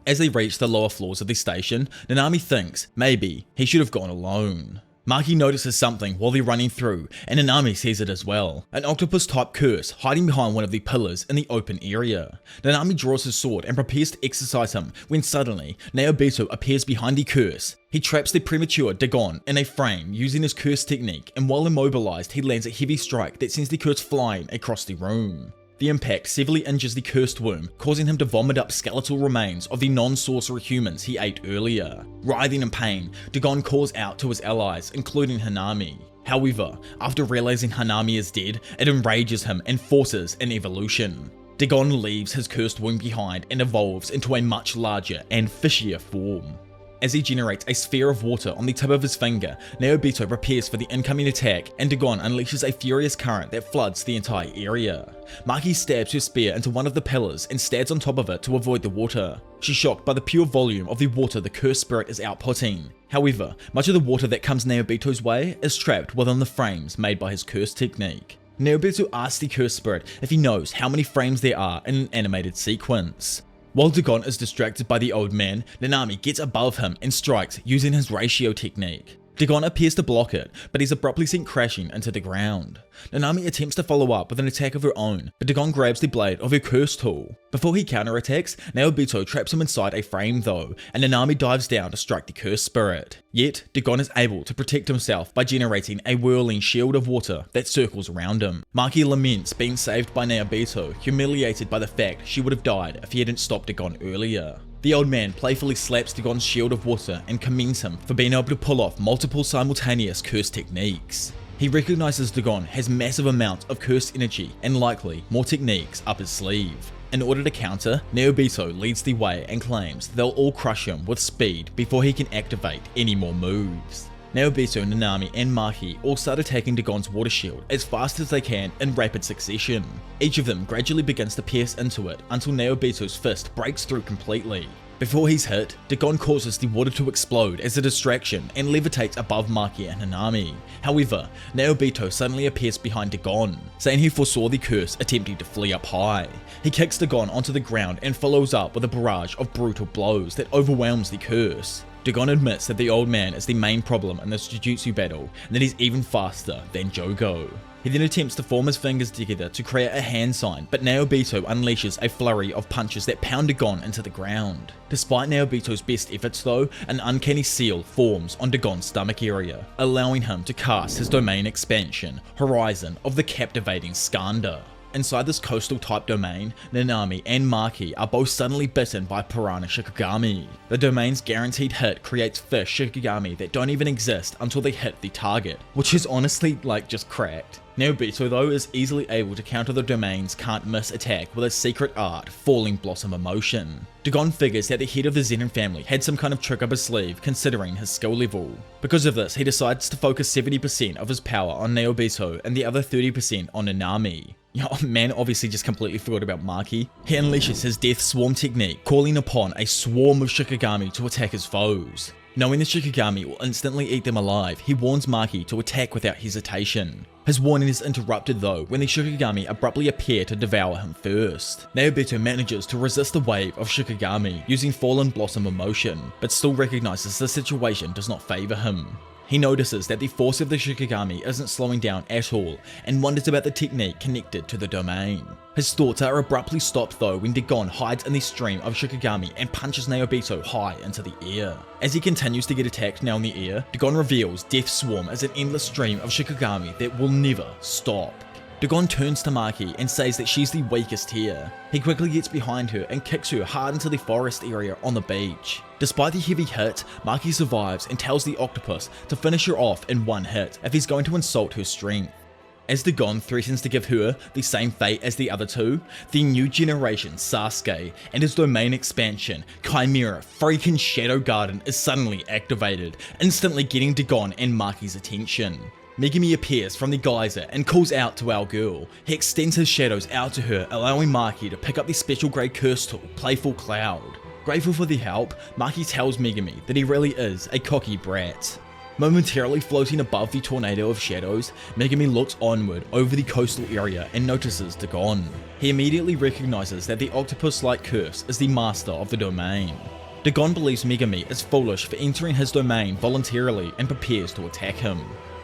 As they reach the lower floors of the station, Nanami thinks maybe he should have gone alone. Maki notices something while they're running through, and Nanami sees it as well. An octopus-type curse hiding behind one of the pillars in the open area. Nanami draws his sword and prepares to exercise him when suddenly, Naobito appears behind the curse. He traps the premature Dagon in a frame using his curse technique, and while immobilized, he lands a heavy strike that sends the curse flying across the room. The impact severely injures the cursed womb, causing him to vomit up skeletal remains of the non-sorcerer humans he ate earlier. Writhing in pain, Dagon calls out to his allies, including Nanami. However, after realizing Nanami is dead, it enrages him and forces an evolution. Dagon leaves his cursed womb behind and evolves into a much larger and fishier form. As he generates a sphere of water on the tip of his finger, Naobito prepares for the incoming attack, and Dagon unleashes a furious current that floods the entire area. Maki stabs her spear into one of the pillars and stands on top of it to avoid the water. She's shocked by the pure volume of the water the cursed spirit is outputting. However, much of the water that comes Naobito's way is trapped within the frames made by his curse technique. Naobito asks the cursed spirit if he knows how many frames there are in an animated sequence. While Dagon is distracted by the old man, Nanami gets above him and strikes using his ratio technique. Dagon appears to block it, but he's abruptly sent crashing into the ground. Nanami attempts to follow up with an attack of her own, but Dagon grabs the blade of her curse tool. Before he counterattacks, Naobito traps him inside a frame though, and Nanami dives down to strike the cursed spirit. Yet, Dagon is able to protect himself by generating a whirling shield of water that circles around him. Maki laments being saved by Naobito, humiliated by the fact she would have died if he hadn't stopped Dagon earlier. The old man playfully slaps Dagon's shield of water and commends him for being able to pull off multiple simultaneous curse techniques. He recognizes Dagon has massive amounts of cursed energy and likely more techniques up his sleeve. In order to counter, Naobito leads the way and claims they'll all crush him with speed before he can activate any more moves. Naobito, Nanami, and Maki all start attacking Dagon's water shield as fast as they can in rapid succession. Each of them gradually begins to pierce into it until Naobito's fist breaks through completely. Before he's hit, Dagon causes the water to explode as a distraction and levitates above Maki and Nanami. However, Naobito suddenly appears behind Dagon, saying he foresaw the curse attempting to flee up high. He kicks Dagon onto the ground and follows up with a barrage of brutal blows that overwhelms the curse. Dagon admits that the old man is the main problem in this Jujutsu battle, and that he's even faster than Jogo. He then attempts to form his fingers together to create a hand sign, but Naobito unleashes a flurry of punches that pound Dagon into the ground. Despite Naobito's best efforts though, an uncanny seal forms on Dagon's stomach area, allowing him to cast his domain expansion, Horizon of the captivating Skanda. Inside this coastal type domain, Nanami and Maki are both suddenly bitten by Piranha Shikigami. The domain's guaranteed hit creates fish Shikigami that don't even exist until they hit the target, which is honestly just cracked. Naobito though is easily able to counter the domain's can't miss attack with his secret art, Falling Blossom Emotion. Dagon figures that the head of the Zenin family had some kind of trick up his sleeve considering his skill level. Because of this, he decides to focus 70% of his power on Naobito and the other 30% on Nanami. Oh man, obviously just completely forgot about Maki. He unleashes his Death Swarm technique, calling upon a swarm of Shikigami to attack his foes. Knowing the Shikigami will instantly eat them alive, he warns Maki to attack without hesitation. His warning is interrupted though when the Shikigami abruptly appear to devour him first. Naobito manages to resist the wave of Shikigami using Fallen Blossom Emotion, but still recognizes the situation does not favor him. He notices that the force of the Shikigami isn't slowing down at all and wonders about the technique connected to the domain. His thoughts are abruptly stopped though when Dagon hides in the stream of Shikigami and punches Naobito high into the air. As he continues to get attacked now in the air, Dagon reveals Death Swarm as an endless stream of Shikigami that will never stop. Dagon turns to Maki and says that she's the weakest here. He quickly gets behind her and kicks her hard into the forest area on the beach. Despite the heavy hit, Maki survives and tells the octopus to finish her off in one hit if he's going to insult her strength. As Dagon threatens to give her the same fate as the other two, the new generation Sasuke and his domain expansion, Chimera freaking Shadow Garden is suddenly activated, instantly getting Dagon and Maki's attention. Megumi appears from the geyser and calls out to our girl. He extends his shadows out to her, allowing Maki to pick up the special grade curse tool, Playful Cloud. Grateful for the help, Maki tells Megumi that he really is a cocky brat. Momentarily floating above the tornado of shadows, Megumi looks onward over the coastal area and notices Dagon. He immediately recognizes that the octopus-like curse is the master of the domain. Dagon believes Megumi is foolish for entering his domain voluntarily and prepares to attack him.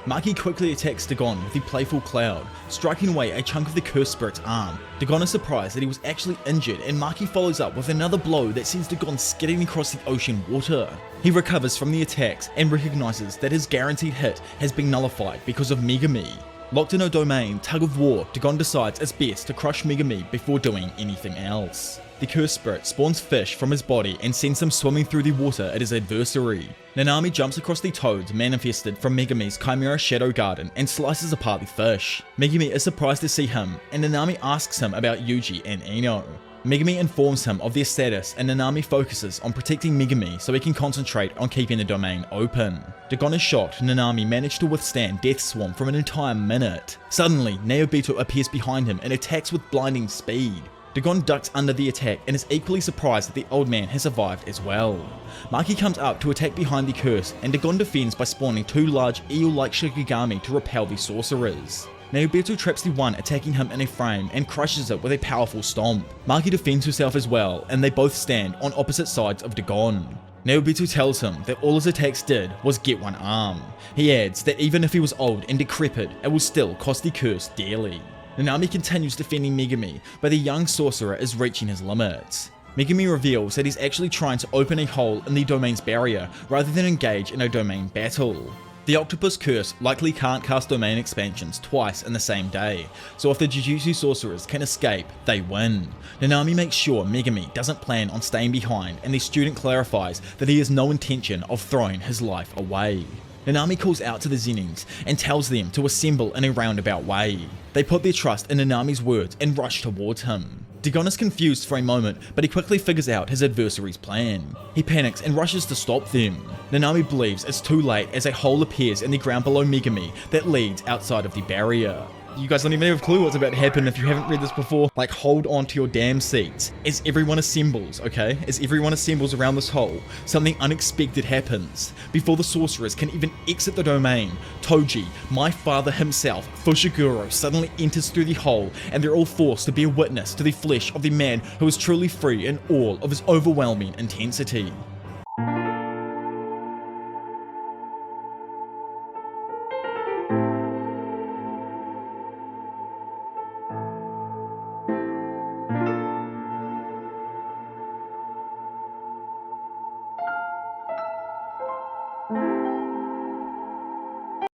Maki quickly attacks Dagon with the playful cloud, striking away a chunk of the cursed spirit's arm. Dagon is surprised that he was actually injured, and Maki follows up with another blow that sends Dagon skidding across the ocean water. He recovers from the attacks and recognizes that his guaranteed hit has been nullified because of Megumi. Locked in a domain tug of war, Dagon decides it's best to crush Megumi before doing anything else. The cursed spirit spawns fish from his body and sends him swimming through the water at his adversary. Nanami jumps across the toads manifested from Megumi's Chimera Shadow Garden and slices apart the fish. Megumi is surprised to see him, and Nanami asks him about Yuji and Ino. Megumi informs him of their status, and Nanami focuses on protecting Megumi so he can concentrate on keeping the domain open. Dagon is shocked Nanami managed to withstand Death Swarm for an entire minute. Suddenly, Naobito appears behind him and attacks with blinding speed. Dagon ducks under the attack and is equally surprised that the old man has survived as well. Maki comes up to attack behind the curse, and Dagon defends by spawning two large eel-like Shikigami to repel the sorcerers. Naobito traps the one attacking him in a frame and crushes it with a powerful stomp. Maki defends herself as well, and they both stand on opposite sides of Dagon. Naobito tells him that all his attacks did was get one arm. He adds that even if he was old and decrepit, it will still cost the curse dearly. Nanami continues defending Megumi, but the young sorcerer is reaching his limits. Megumi reveals that he's actually trying to open a hole in the domain's barrier rather than engage in a domain battle. The octopus curse likely can't cast domain expansions twice in the same day, so if the Jujutsu sorcerers can escape, they win. Nanami makes sure Megumi doesn't plan on staying behind, and the student clarifies that he has no intention of throwing his life away. Nanami calls out to the Zenins and tells them to assemble in a roundabout way. They put their trust in Nanami's words and rush towards him. Dagon is confused for a moment, but he quickly figures out his adversary's plan. He panics and rushes to stop them. Nanami believes it's too late as a hole appears in the ground below Megumi that leads outside of the barrier. You guys don't even have a clue what's about to happen if you haven't read this before. Like, hold on to your damn seats. As everyone assembles, okay? As everyone assembles around this hole, something unexpected happens. Before the sorcerers can even exit the domain, Toji, my father himself, Fushiguro, suddenly enters through the hole, and they're all forced to bear witness to the flesh of the man who is truly free in all of his overwhelming intensity.